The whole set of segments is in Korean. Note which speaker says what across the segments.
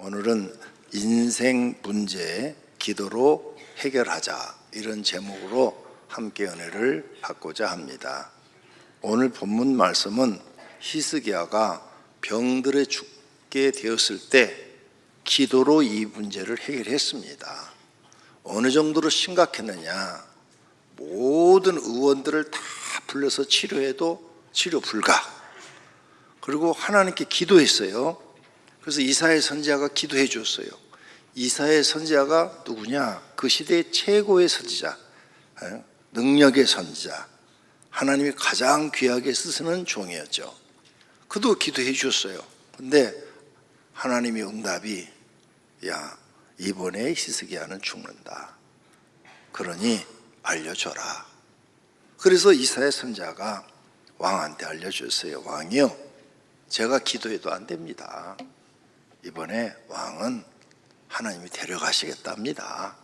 Speaker 1: 오늘은 인생 문제 기도로 해결하자, 이런 제목으로 함께 은혜를 받고자 합니다. 오늘 본문 말씀은 히스기야가 병들에 죽게 되었을 때 기도로 이 문제를 해결했습니다. 어느 정도로 심각했느냐, 모든 의원들을 다 불러서 치료해도 치료 불가. 그리고 하나님께 기도했어요. 그래서 이사야 선지자가 기도해 줬어요. 이사야 선지자가 누구냐? 그 시대의 최고의 선지자, 능력의 선지자, 하나님이 가장 귀하게 쓰시는 종이었죠. 그도 기도해 줬어요. 근데 하나님의 응답이, 야, 이번에 히스기야는 죽는다. 그러니 알려줘라. 그래서 이사야 선지자가 왕한테 알려줬어요. 왕이요, 제가 기도해도 안 됩니다. 이번에 왕은 하나님이 데려가시겠답니다.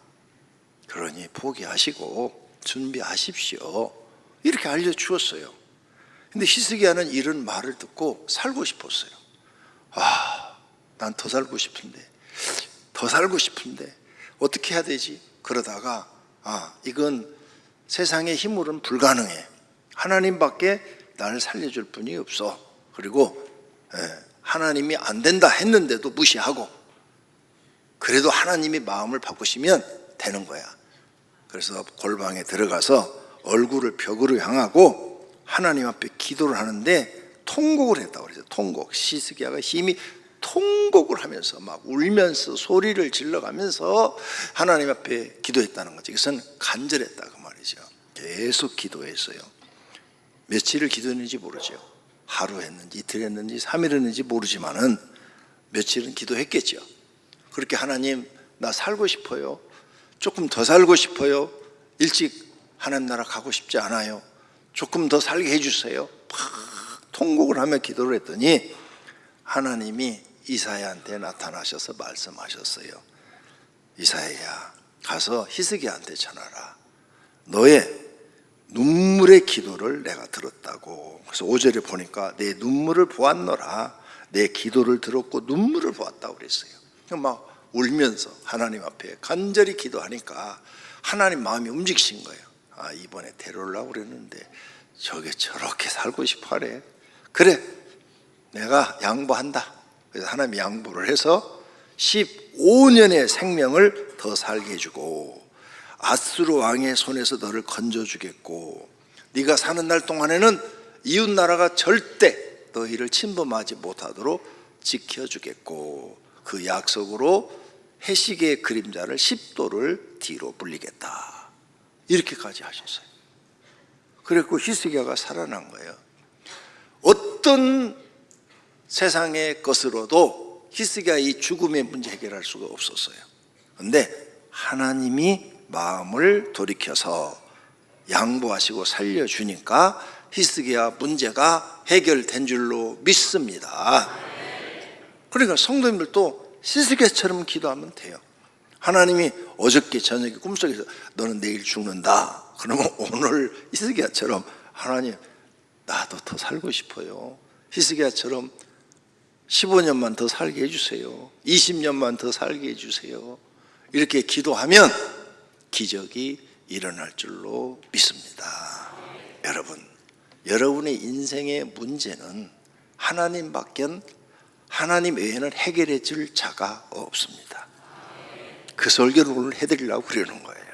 Speaker 1: 그러니 포기하시고 준비하십시오. 이렇게 알려주었어요. 근데 히스기야는 이런 말을 듣고 살고 싶었어요. 난 더 살고 싶은데, 어떻게 해야 되지? 그러다가 이건 세상의 힘으로는 불가능해. 하나님밖에 나를 살려줄 분이 없어. 그리고 하나님이 안 된다 했는데도 무시하고, 그래도 하나님이 마음을 바꾸시면 되는 거야. 그래서 골방에 들어가서 얼굴을 벽으로 향하고 하나님 앞에 기도를 하는데 통곡을 했다고 그러죠. 통곡. 히스기야가 힘이 통곡을 하면서 막 울면서 소리를 질러가면서 하나님 앞에 기도했다는 거죠. 이것은 간절했다 그 말이죠. 계속 기도했어요. 며칠을 기도했는지 모르죠. 하루 했는지 이틀 했는지 3일 했는지 모르지만은 며칠은 기도했겠죠. 그렇게 하나님, 나 살고 싶어요. 조금 더 살고 싶어요. 일찍 하나님 나라 가고 싶지 않아요. 조금 더 살게 해주세요. 막 통곡을 하며 기도를 했더니 하나님이 이사야한테 나타나셔서 말씀하셨어요. 이사야야, 가서 히스기야한테 전하라. 너의 눈물의 기도를 내가 들었다고. 그래서 5절에 보니까 내 눈물을 보았노라. 내 기도를 들었고 눈물을 보았다고 그랬어요. 막 울면서 하나님 앞에 간절히 기도하니까 하나님 마음이 움직이신 거예요. 이번에 데려오려고 그랬는데 저게 저렇게 살고 싶어 하래. 그래, 내가 양보한다. 그래서 하나님이 양보를 해서 15년의 생명을 더 살게 해주고, 아수르 왕의 손에서 너를 건져주겠고, 네가 사는 날 동안에는 이웃 나라가 절대 너희를 침범하지 못하도록 지켜주겠고, 그 약속으로 해시계의 그림자를 10도를 뒤로 불리겠다. 이렇게까지 하셨어요. 그랬고 히스기야가 살아난 거예요. 어떤 세상의 것으로도 히스기야 이 죽음의 문제 해결할 수가 없었어요. 그런데 하나님이 마음을 돌이켜서 양보하시고 살려주니까 히스기야 문제가 해결된 줄로 믿습니다. 그러니까 성도님들도 히스기야처럼 기도하면 돼요. 하나님이 어저께 저녁에 꿈속에서 너는 내일 죽는다. 그러면 오늘 히스기야처럼 하나님, 나도 더 살고 싶어요. 히스기야처럼 15년만 더 살게 해주세요. 20년만 더 살게 해주세요. 이렇게 기도하면 기적이 일어날 줄로 믿습니다. 여러분, 여러분의 인생의 문제는 하나님 외에는 해결해 줄 자가 없습니다. 그 설교를 오늘 해드리려고 그러는 거예요.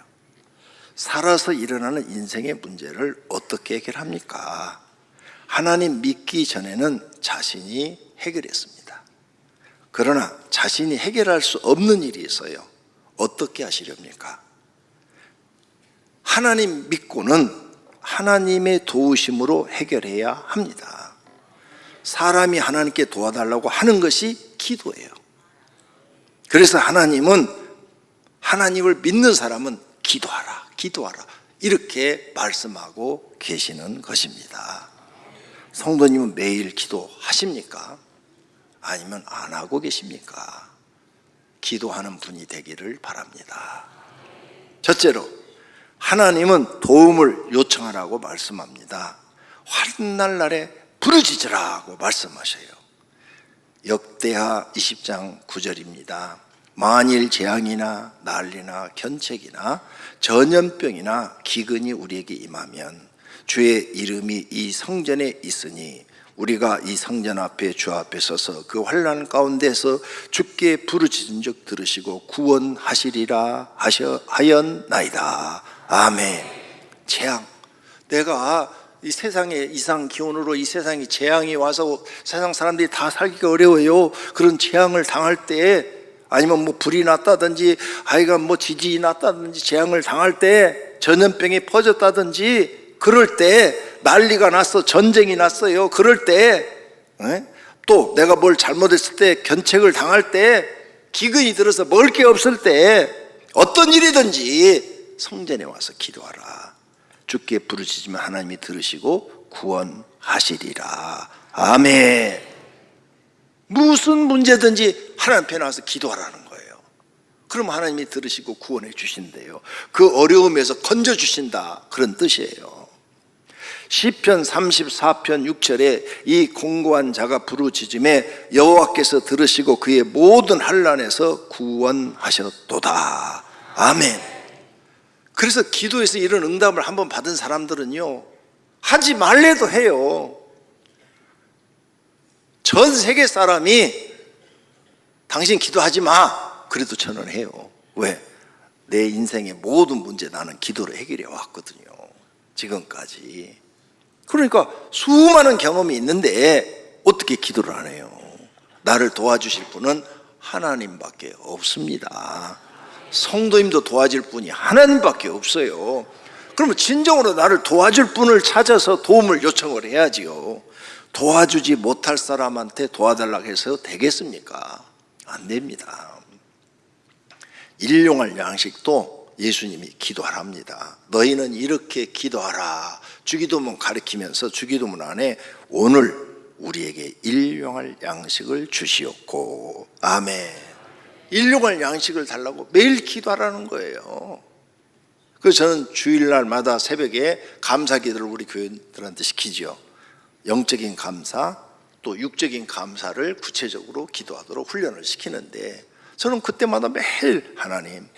Speaker 1: 살아서 일어나는 인생의 문제를 어떻게 해결합니까? 하나님 믿기 전에는 자신이 해결했습니다. 그러나 자신이 해결할 수 없는 일이 있어요. 어떻게 하시렵니까? 하나님 믿고는 하나님의 도우심으로 해결해야 합니다. 사람이 하나님께 도와달라고 하는 것이 기도예요. 그래서 하나님을 믿는 사람은 기도하라 이렇게 말씀하고 계시는 것입니다. 성도님은 매일 기도하십니까? 아니면 안 하고 계십니까? 기도하는 분이 되기를 바랍니다. 첫째로, 하나님은 도움을 요청하라고 말씀합니다. 환난 날에 부르짖으라고 말씀하셔요. 역대하 20장 9절입니다. 만일 재앙이나 난리나 견책이나 전염병이나 기근이 우리에게 임하면 주의 이름이 이 성전에 있으니 우리가 이 성전 앞에 주 앞에 서서 그 환난 가운데서 주께 부르짖은즉 들으시고 구원하시리라 하였나이다. 아멘. 재앙, 내가 이 세상의 이상 기온으로 이 세상에 재앙이 와서 세상 사람들이 다 살기가 어려워요. 그런 재앙을 당할 때, 아니면 뭐 불이 났다든지 하여간 뭐 지진이 났다든지 재앙을 당할 때, 전염병이 퍼졌다든지 그럴 때, 난리가 났어, 전쟁이 났어요. 그럴 때, 또 내가 뭘 잘못했을 때, 견책을 당할 때, 기근이 들어서 먹을 게 없을 때, 어떤 일이든지 성전에 와서 기도하라. 주께 부르짖으면 하나님이 들으시고 구원하시리라. 아멘. 무슨 문제든지 하나님 앞에 나와서 기도하라는 거예요. 그럼 하나님이 들으시고 구원해 주신대요. 그 어려움에서 건져 주신다, 그런 뜻이에요. 시편 34편 6절에 이 공고한 자가 부르짖음에 여호와께서 들으시고 그의 모든 환난에서 구원하셨도다. 아멘. 그래서 기도에서 이런 응답을 한번 받은 사람들은요, 하지 말래도 해요. 전 세계 사람이 당신 기도하지 마, 그래도 저는 해요. 왜? 내 인생의 모든 문제 나는 기도로 해결해 왔거든요, 지금까지. 그러니까 수많은 경험이 있는데 어떻게 기도를 안 해요? 나를 도와주실 분은 하나님밖에 없습니다. 성도님도 도와줄 분이 하나님밖에 없어요. 그러면 진정으로 나를 도와줄 분을 찾아서 도움을 요청을 해야지요. 도와주지 못할 사람한테 도와달라고 해서 되겠습니까? 안 됩니다. 일용할 양식도 예수님이 기도하랍니다. 너희는 이렇게 기도하라. 주기도문 가르치면서 주기도문 안에 오늘 우리에게 일용할 양식을 주시옵고. 아멘. 일용할 양식을 달라고 매일 기도하라는 거예요. 그래서 저는 주일날마다 새벽에 감사 기도를 우리 교인들한테 시키죠. 영적인 감사, 또 육적인 감사를 구체적으로 기도하도록 훈련을 시키는데, 저는 그때마다 매일 하나님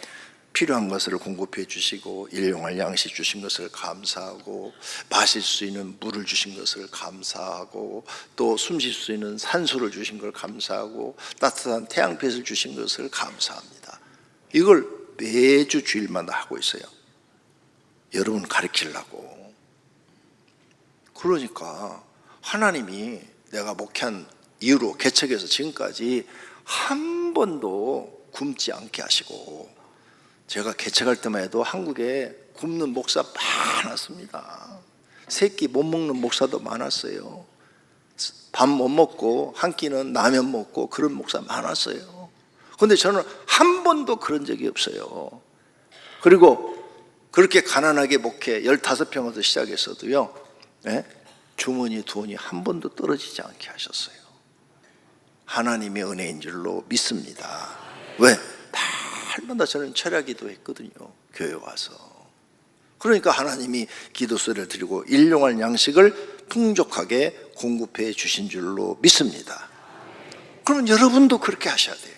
Speaker 1: 필요한 것을 공급해 주시고 일용할 양식 주신 것을 감사하고, 마실 수 있는 물을 주신 것을 감사하고, 또 숨 쉴 수 있는 산소를 주신 걸 감사하고, 따뜻한 태양빛을 주신 것을 감사합니다. 이걸 매주 주일마다 하고 있어요. 여러분 가르치려고. 그러니까 하나님이 내가 목회한 이후로 개척해서 지금까지 한 번도 굶지 않게 하시고, 제가 개척할 때만 해도 한국에 굶는 목사 많았습니다. 새끼 못 먹는 목사도 많았어요. 밥 못 먹고 한 끼는 라면 먹고 그런 목사 많았어요. 그런데 저는 한 번도 그런 적이 없어요. 그리고 그렇게 가난하게 목회 15평에서 시작했어도요, 주머니 돈이 한 번도 떨어지지 않게 하셨어요. 하나님의 은혜인 줄로 믿습니다. 왜? 날마다 저는 철야기도 했거든요, 교회 와서. 그러니까 하나님이 기도소리를 드리고 일용할 양식을 풍족하게 공급해 주신 줄로 믿습니다. 그러면 여러분도 그렇게 하셔야 돼요.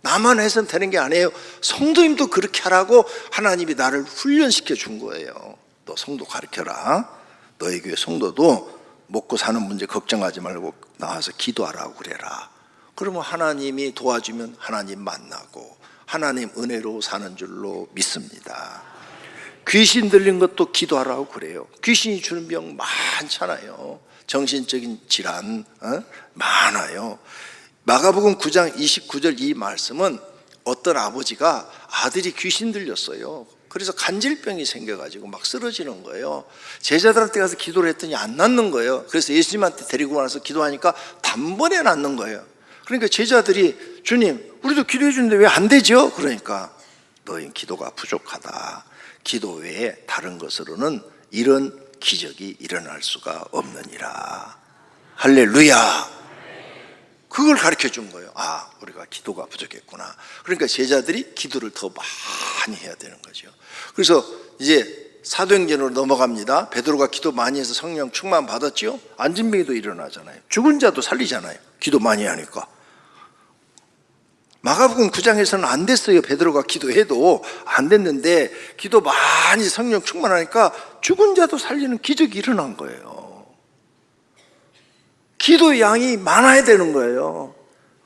Speaker 1: 나만 해서는 되는 게 아니에요. 성도님도 그렇게 하라고 하나님이 나를 훈련시켜 준 거예요. 너 성도 가르쳐라. 너희 교회 성도도 먹고 사는 문제 걱정하지 말고 나와서 기도하라고 그래라. 그러면 하나님이 도와주면 하나님 만나고 하나님 은혜로 사는 줄로 믿습니다. 귀신 들린 것도 기도하라고 그래요. 귀신이 주는 병 많잖아요. 정신적인 질환 많아요. 마가복음 9장 29절 이 말씀은 어떤 아버지가 아들이 귀신 들렸어요. 그래서 간질병이 생겨가지고 막 쓰러지는 거예요. 제자들한테 가서 기도를 했더니 안 낫는 거예요. 그래서 예수님한테 데리고 와서 기도하니까 단번에 낫는 거예요. 그러니까 제자들이 주님, 우리도 기도해 주는데 왜 안 되죠? 그러니까 너희 기도가 부족하다. 기도 외에 다른 것으로는 이런 기적이 일어날 수가 없느니라. 할렐루야. 그걸 가르쳐 준 거예요. 아, 우리가 기도가 부족했구나. 그러니까 제자들이 기도를 더 많이 해야 되는 거죠. 그래서 이제 사도행전으로 넘어갑니다. 베드로가 기도 많이 해서 성령 충만 받았죠. 안진뱅이도 일어나잖아요. 죽은 자도 살리잖아요. 기도 많이 하니까. 마가복음 9장에서는 안 됐어요. 베드로가 기도해도 안 됐는데 기도 많이 성령 충만하니까 죽은 자도 살리는 기적이 일어난 거예요. 기도의 양이 많아야 되는 거예요.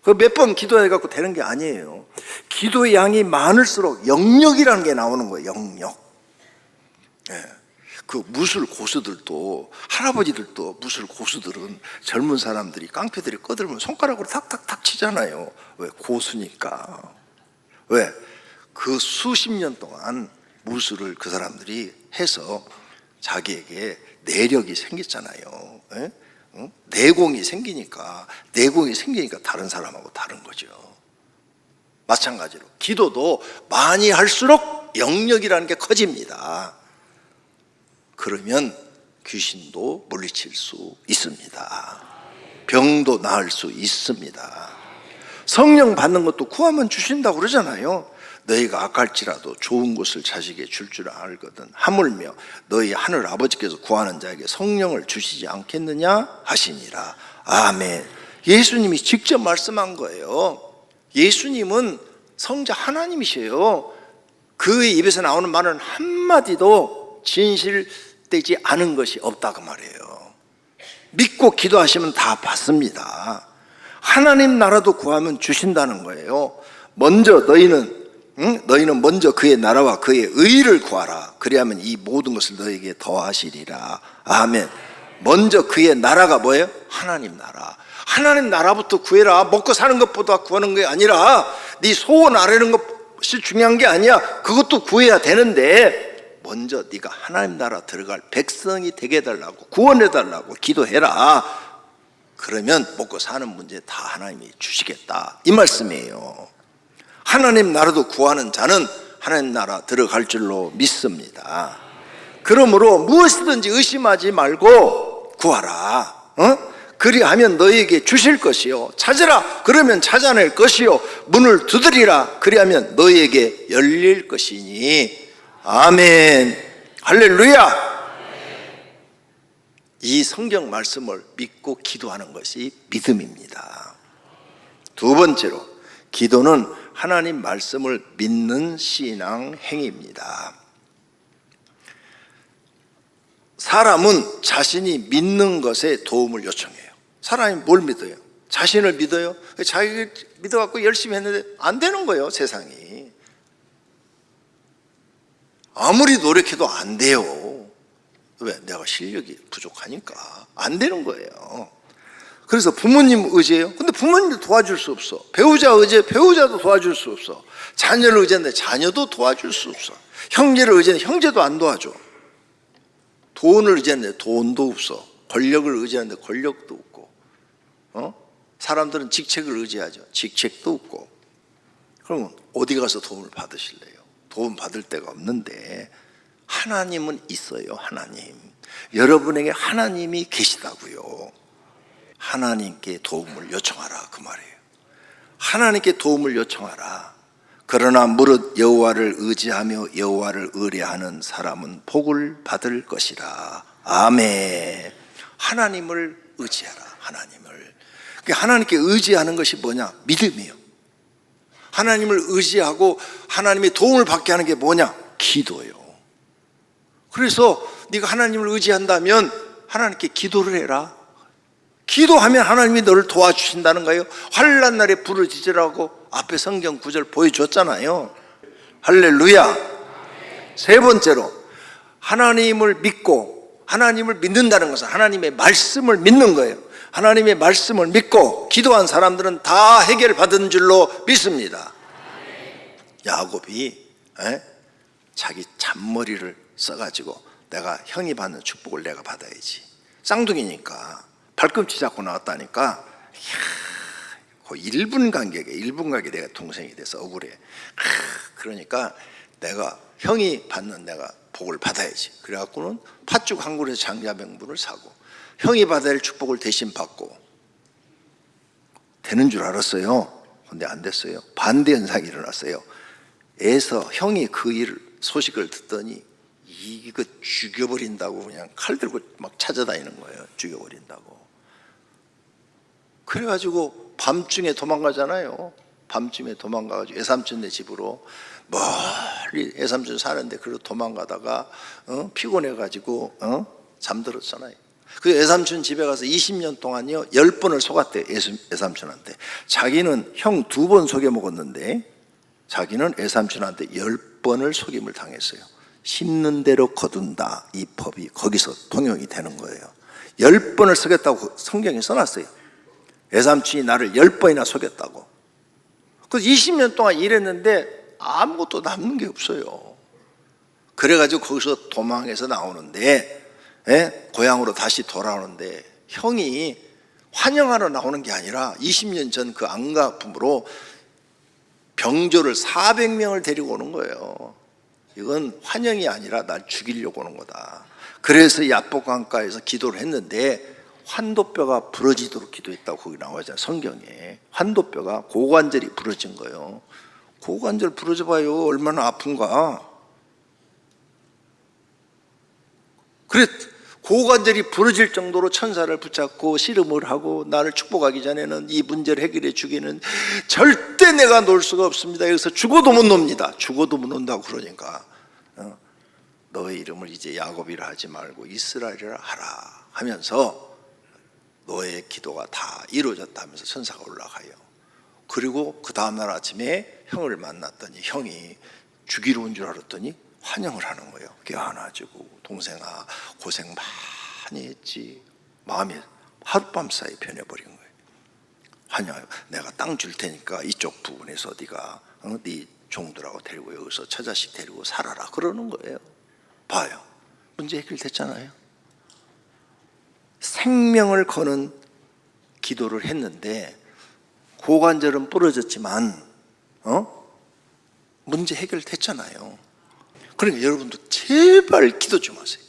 Speaker 1: 그 몇 번 기도해갖고 되는 게 아니에요. 기도의 양이 많을수록 영역이라는 게 나오는 거예요. 영역. 예. 그 무술 고수들도, 할아버지들도, 무술 고수들은 젊은 사람들이, 깡패들이 꺼들면 손가락으로 탁탁탁 치잖아요. 왜? 고수니까. 왜? 그 수십 년 동안 무술을 그 사람들이 해서 자기에게 내력이 생겼잖아요. 예? 내공이 생기니까 다른 사람하고 다른 거죠. 마찬가지로 기도도 많이 할수록 영역이라는 게 커집니다. 그러면 귀신도 물리칠 수 있습니다. 병도 나을 수 있습니다. 성령 받는 것도 구하면 주신다고 그러잖아요. 너희가 악할지라도 좋은 것을 자식에게 줄 줄 알거든 하물며 너희 하늘 아버지께서 구하는 자에게 성령을 주시지 않겠느냐 하시니라. 아멘. 예수님이 직접 말씀한 거예요. 예수님은 성자 하나님이세요. 그의 입에서 나오는 말은 한마디도 진실되지 않은 것이 없다 그 말이에요. 믿고 기도하시면 다 받습니다. 하나님 나라도 구하면 주신다는 거예요. 먼저 너희는 먼저 그의 나라와 그의 의를 구하라. 그리하면 이 모든 것을 너에게 더하시리라. 아멘. 먼저 그의 나라가 뭐예요? 하나님 나라. 하나님 나라부터 구해라. 먹고 사는 것보다 구하는 게 아니라 네 소원 아뢰는 것이 중요한 게 아니야. 그것도 구해야 되는데 먼저 네가 하나님 나라 들어갈 백성이 되게 해달라고, 구원해달라고 기도해라. 그러면 먹고 사는 문제 다 하나님이 주시겠다 이 말씀이에요. 하나님 나라도 구하는 자는 하나님 나라 들어갈 줄로 믿습니다. 그러므로 무엇이든지 의심하지 말고 구하라. 그리하면 너희에게 주실 것이요, 찾으라 그러면 찾아낼 것이요, 문을 두드리라 그리하면 너희에게 열릴 것이니. 아멘. 할렐루야. 이 성경 말씀을 믿고 기도하는 것이 믿음입니다. 두 번째로, 기도는 하나님 말씀을 믿는 신앙 행위입니다. 사람은 자신이 믿는 것에 도움을 요청해요. 사람이 뭘 믿어요? 자신을 믿어요? 자기 믿어갖고 열심히 했는데 안 되는 거예요. 세상이 아무리 노력해도 안 돼요. 왜? 내가 실력이 부족하니까 안 되는 거예요. 그래서 부모님 의지해요. 근데 부모님도 도와줄 수 없어. 배우자 의지해. 배우자도 도와줄 수 없어. 자녀를 의지하는데 자녀도 도와줄 수 없어. 형제를 의지하는데 형제도 안 도와줘. 돈을 의지하는데 돈도 없어. 권력을 의지하는데 권력도 없고. 사람들은 직책을 의지하죠. 직책도 없고. 그러면 어디 가서 도움을 받으실래요? 도움 받을 데가 없는데 하나님은 있어요. 하나님. 여러분에게 하나님이 계시다고요. 하나님께 도움을 요청하라 그 말이에요. 하나님께 도움을 요청하라. 그러나 무릇 여호와를 의지하며 여호와를 의뢰하는 사람은 복을 받을 것이라. 아멘. 하나님을 의지하라. 하나님을. 하나님께 의지하는 것이 뭐냐? 믿음이에요. 하나님을 의지하고 하나님의 도움을 받게 하는 게 뭐냐? 기도예요. 그래서 네가 하나님을 의지한다면 하나님께 기도를 해라. 기도하면 하나님이 너를 도와주신다는 거예요. 환난 날에 부르짖으라고 앞에 성경 구절 보여줬잖아요. 할렐루야. 세 번째로, 하나님을 믿고, 하나님을 믿는다는 것은 하나님의 말씀을 믿는 거예요. 하나님의 말씀을 믿고 기도한 사람들은 다 해결받은 줄로 믿습니다. 야곱이 자기 잔머리를 써가지고 내가 형이 받는 축복을 내가 받아야지. 쌍둥이니까 발꿈치 잡고 나왔다니까. 그 1분 간격에 내가 동생이 돼서 억울해. 그러니까 내가 형이 받는 내가 복을 받아야지. 그래갖고는 팥죽 한 그릇에 장자명분을 사고 형이 받아야 할 축복을 대신 받고 되는 줄 알았어요. 근데 안 됐어요. 반대 현상이 일어났어요. 애서 형이 그 소식을 듣더니 이거 죽여버린다고 그냥 칼 들고 막 찾아다니는 거예요. 죽여버린다고. 그래가지고 밤중에 도망가잖아요. 밤중에 도망가가지고 외삼촌네 집으로 멀리 외삼촌 사는데 그리고 도망가다가 피곤해가지고 잠들었잖아요. 그 외삼촌 집에 가서 20년 동안요 10번을 속았대요. 외삼촌한테. 자기는 형 2번 속여 먹었는데 자기는 외삼촌한테 10번을 속임을 당했어요. 심는 대로 거둔다, 이 법이 거기서 통용이 되는 거예요. 10번을 속였다고 성경에 써놨어요. 외삼촌이 나를 10번이나 속였다고. 그래서 20년 동안 일했는데 아무것도 남는 게 없어요. 그래가지고 거기서 도망해서 나오는데, 고향으로 다시 돌아오는데 형이 환영하러 나오는 게 아니라 20년 전 그 안가품으로 병조를 400명을 데리고 오는 거예요. 이건 환영이 아니라 날 죽이려고 오는 거다. 그래서 야복강가에서 기도를 했는데 환도뼈가 부러지도록 기도했다고 거기 나와있잖아요. 성경에. 환도뼈가 고관절이 부러진 거예요. 고관절 부러져 봐요. 얼마나 아픈가. 그래 고관절이 부러질 정도로 천사를 붙잡고 씨름을 하고 나를 축복하기 전에는 이 문제를 해결해 주기는 절대 내가 놓을 수가 없습니다. 여기서 죽어도 못 놉니다. 죽어도 못 논다고 그러니까 너의 이름을 이제 야곱이라 하지 말고 이스라엘이라 하라 하면서 너의 기도가 다 이루어졌다 하면서 천사가 올라가요. 그리고 그 다음날 아침에 형을 만났더니 형이 죽이러 온 줄 알았더니 환영을 하는 거예요. 깨어나지고 동생아 고생 많이 했지. 마음이 하룻밤 사이에 변해버린 거예요. 환영해요. 내가 땅 줄 테니까 이쪽 부분에서 네가 네 종들하고 데리고 여기서 처자식 데리고 살아라 그러는 거예요. 봐요. 문제 해결됐잖아요. 생명을 거는 기도를 했는데 고관절은 부러졌지만 문제 해결됐잖아요. 그러니까 여러분도 제발 기도 좀 하세요.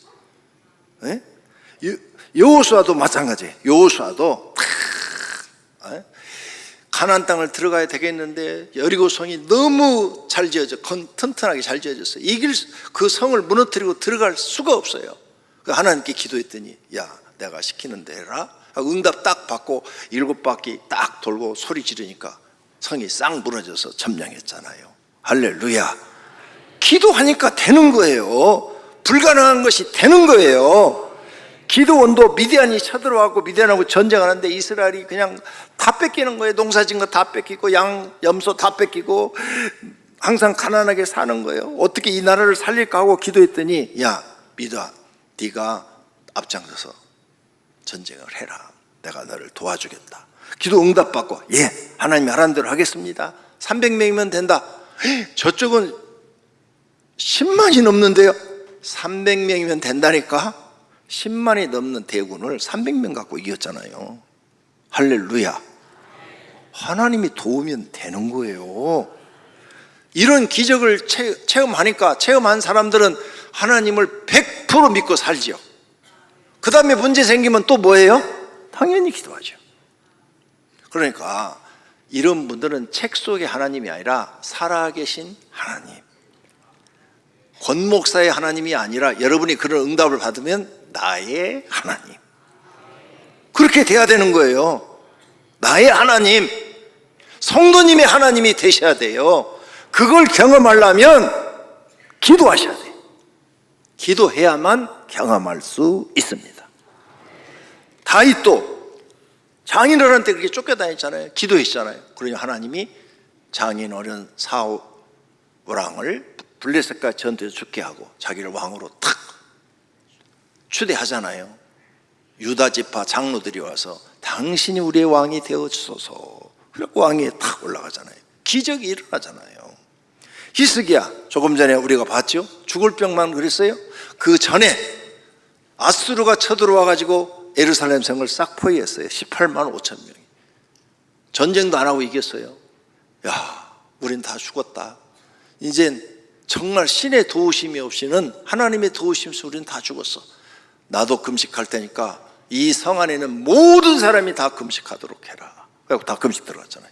Speaker 1: 여호수아도 마찬가지예요. 여호수아도 가나안 땅을 들어가야 되겠는데 여리고성이 너무 잘 지어져 튼튼하게 잘 지어졌어요. 이길 그 성을 무너뜨리고 들어갈 수가 없어요. 하나님께 기도했더니 야 내가 시키는 대로 해라. 응답 딱 받고 7바퀴 딱 돌고 소리 지르니까 성이 싹 무너져서 점령했잖아요. 할렐루야. 기도하니까 되는 거예요. 불가능한 것이 되는 거예요. 기드온도 미디안이 쳐들어와고 미디안하고 전쟁하는데 이스라엘이 그냥 다 뺏기는 거예요. 농사진 거 다 뺏기고 양, 염소 다 뺏기고 항상 가난하게 사는 거예요. 어떻게 이 나라를 살릴까 하고 기도했더니 야 미드아 네가 앞장서서 전쟁을 해라. 내가 너를 도와주겠다. 기도 응답받고 예 하나님이 하라는 대로 하겠습니다. 300명이면 된다. 저쪽은 10만이 넘는데요. 300명이면 된다니까. 10만이 넘는 대군을 300명 갖고 이겼잖아요. 할렐루야. 하나님이 도우면 되는 거예요. 이런 기적을 체험하니까 체험한 사람들은 하나님을 100% 믿고 살지요. 그 다음에 문제 생기면 또 뭐예요? 당연히 기도하죠. 그러니까 이런 분들은 책 속의 하나님이 아니라 살아계신 하나님, 권 목사의 하나님이 아니라 여러분이 그런 응답을 받으면 나의 하나님, 그렇게 돼야 되는 거예요. 나의 하나님, 성도님의 하나님이 되셔야 돼요. 그걸 경험하려면 기도하셔야 돼요. 기도해야만 경험할 수 있습니다. 다윗도 장인어른한테 그렇게 쫓겨다녔잖아요. 기도했잖아요. 그러니 하나님이 장인어른 사울왕을 블레셋과 전투에서 죽게 하고 자기를 왕으로 탁 추대하잖아요. 유다 지파 장로들이 와서 당신이 우리의 왕이 되어주소서. 그래서 왕위에 탁 올라가잖아요. 기적이 일어나잖아요. 히스기야 조금 전에 우리가 봤죠. 죽을 병만 그랬어요. 그 전에 아수르가 쳐들어와 가지고 예루살렘 성을 싹 포위했어요. 18만 5천 명이. 전쟁도 안 하고 이겼어요. 야, 우린 다 죽었다. 이젠 정말 신의 도우심이 없이는, 하나님의 도우심 없이 우리는 다 죽었어. 나도 금식할 테니까 이 성 안에는 모든 사람이 다 금식하도록 해라. 그래서 다 금식 들어갔잖아요.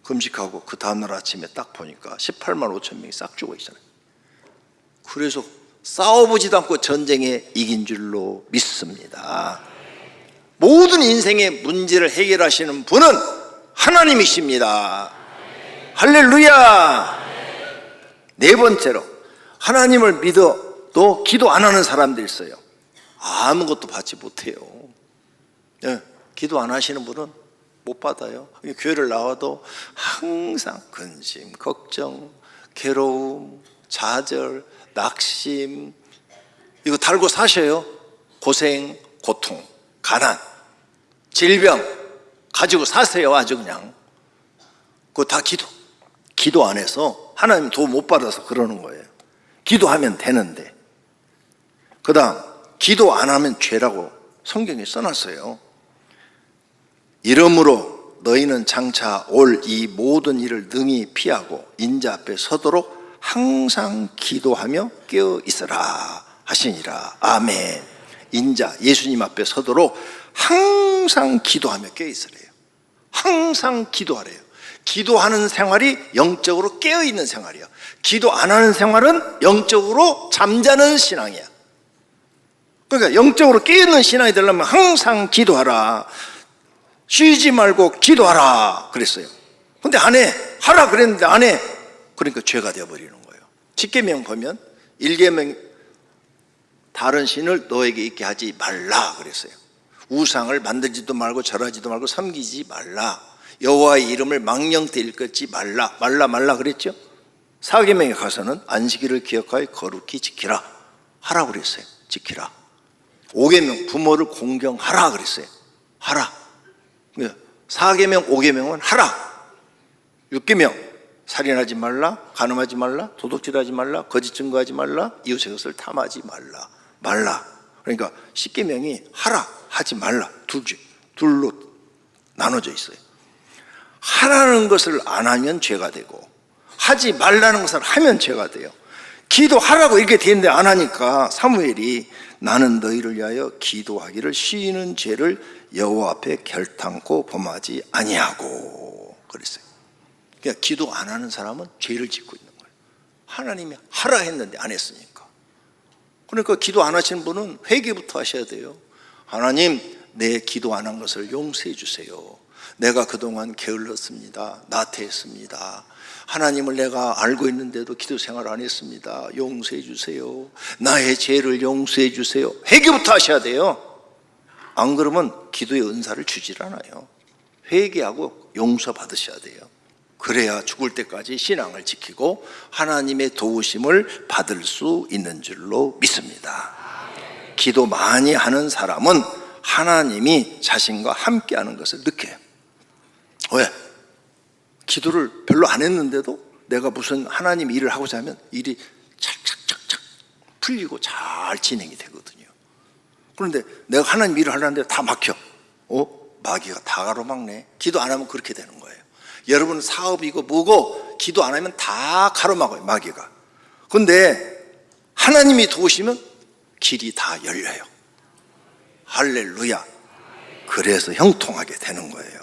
Speaker 1: 금식하고 그 다음날 아침에 딱 보니까 18만 5천 명이 싹 죽어 있잖아요. 그래서 싸워보지도 않고 전쟁에 이긴 줄로 믿습니다. 모든 인생의 문제를 해결하시는 분은 하나님이십니다. 할렐루야. 네 번째로, 하나님을 믿어도 기도 안 하는 사람들이 있어요. 아무것도 받지 못해요. 네, 기도 안 하시는 분은 못 받아요. 교회를 나와도 항상 근심, 걱정, 괴로움, 좌절, 낙심, 이거 달고 사셔요. 고생, 고통, 가난, 질병 가지고 사세요. 아주 그냥. 그거 다 기도 안 해서 하나님 도움 못 받아서 그러는 거예요. 기도하면 되는데. 그 다음, 기도 안 하면 죄라고 성경에 써놨어요. 이러므로 너희는 장차 올 이 모든 일을 능히 피하고 인자 앞에 서도록 항상 기도하며 깨어 있으라 하시니라. 아멘. 인자, 예수님 앞에 서도록 항상 기도하며 깨어 있으래요. 항상 기도하래요. 기도하는 생활이 영적으로 깨어 있는 생활이야. 기도 안 하는 생활은 영적으로 잠자는 신앙이야. 그러니까 영적으로 깨어 있는 신앙이 되려면 항상 기도하라. 쉬지 말고 기도하라 그랬어요. 근데 안 해. 하라 그랬는데 안 해. 그러니까 죄가 되어버리는 거예요. 십계명 보면 1계명 다른 신을 너에게 있게 하지 말라 그랬어요. 우상을 만들지도 말고 절하지도 말고 섬기지 말라. 여호와의 이름을 망령되 일컫지 말라. 말라 그랬죠. 4계명에 가서는 안식일을 기억하여 거룩히 지키라 하라고 그랬어요. 지키라. 5계명 부모를 공경하라 그랬어요. 하라. 4계명 5계명은 하라. 6계명 살인하지 말라, 간음하지 말라, 도둑질하지 말라, 거짓 증거하지 말라, 이웃의 것을 탐하지 말라. 그러니까 10계명이 하라, 하지 말라 둘로 나눠져 있어요. 하라는 것을 안 하면 죄가 되고 하지 말라는 것을 하면 죄가 돼요. 기도하라고 이렇게 되는데 안 하니까 사무엘이 나는 너희를 위하여 기도하기를 쉬는 죄를 여호와 앞에 결탄코 범하지 아니하고 그랬어요. 그러니까 기도 안 하는 사람은 죄를 짓고 있는 거예요. 하나님이 하라 했는데 안 했으니까. 그러니까 기도 안 하시는 분은 회개부터 하셔야 돼요. 하나님, 내 기도 안 한 것을 용서해 주세요. 내가 그동안 게을렀습니다. 나태했습니다. 하나님을 내가 알고 있는데도 기도 생활 안 했습니다. 용서해 주세요. 나의 죄를 용서해 주세요. 회개부터 하셔야 돼요. 안 그러면 기도의 은사를 주질 않아요. 회개하고 용서 받으셔야 돼요. 그래야 죽을 때까지 신앙을 지키고 하나님의 도우심을 받을 수 있는 줄로 믿습니다. 기도 많이 하는 사람은 하나님이 자신과 함께하는 것을 느껴요. 왜? 기도를 별로 안 했는데도 내가 무슨 하나님 일을 하고자 하면 일이 착착착착 풀리고 잘 진행이 되거든요. 그런데 내가 하나님 일을 하려는데 다 막혀. 마귀가 다 가로막네. 기도 안 하면 그렇게 되는 거예요. 여러분 사업이고 뭐고 기도 안 하면 다 가로막아요, 마귀가. 그런데 하나님이 도우시면 길이 다 열려요. 할렐루야. 그래서 형통하게 되는 거예요.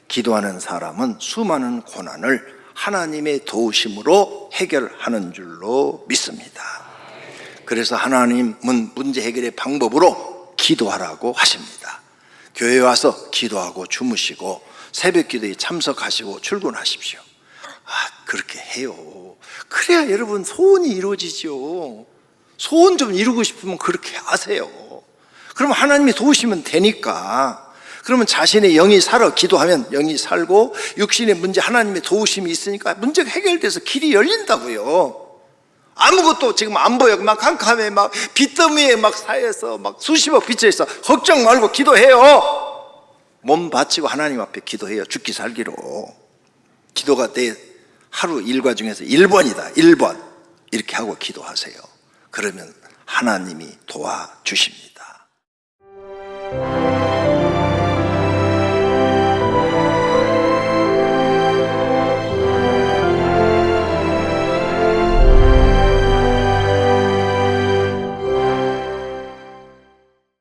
Speaker 1: 기도하는 사람은 수많은 고난을 하나님의 도우심으로 해결하는 줄로 믿습니다. 그래서 하나님은 문제 해결의 방법으로 기도하라고 하십니다. 교회에 와서 기도하고 주무시고 새벽 기도에 참석하시고 출근하십시오. 그렇게 해요. 그래야 여러분 소원이 이루어지죠. 소원 좀 이루고 싶으면 그렇게 하세요. 그럼 하나님이 도우시면 되니까. 그러면 자신의 영이 살아 기도하면 영이 살고 육신의 문제 하나님의 도우심이 있으니까 문제가 해결돼서 길이 열린다고요. 아무것도 지금 안 보여. 막 캄캄해. 막 빚더미에 막 쌓여서 막 수십억 빚져있어. 걱정 말고 기도해요. 몸 바치고 하나님 앞에 기도해요. 죽기 살기로. 기도가 내 하루 일과 중에서 1번이다 1번 이렇게 하고 기도하세요. 그러면 하나님이 도와주십니다.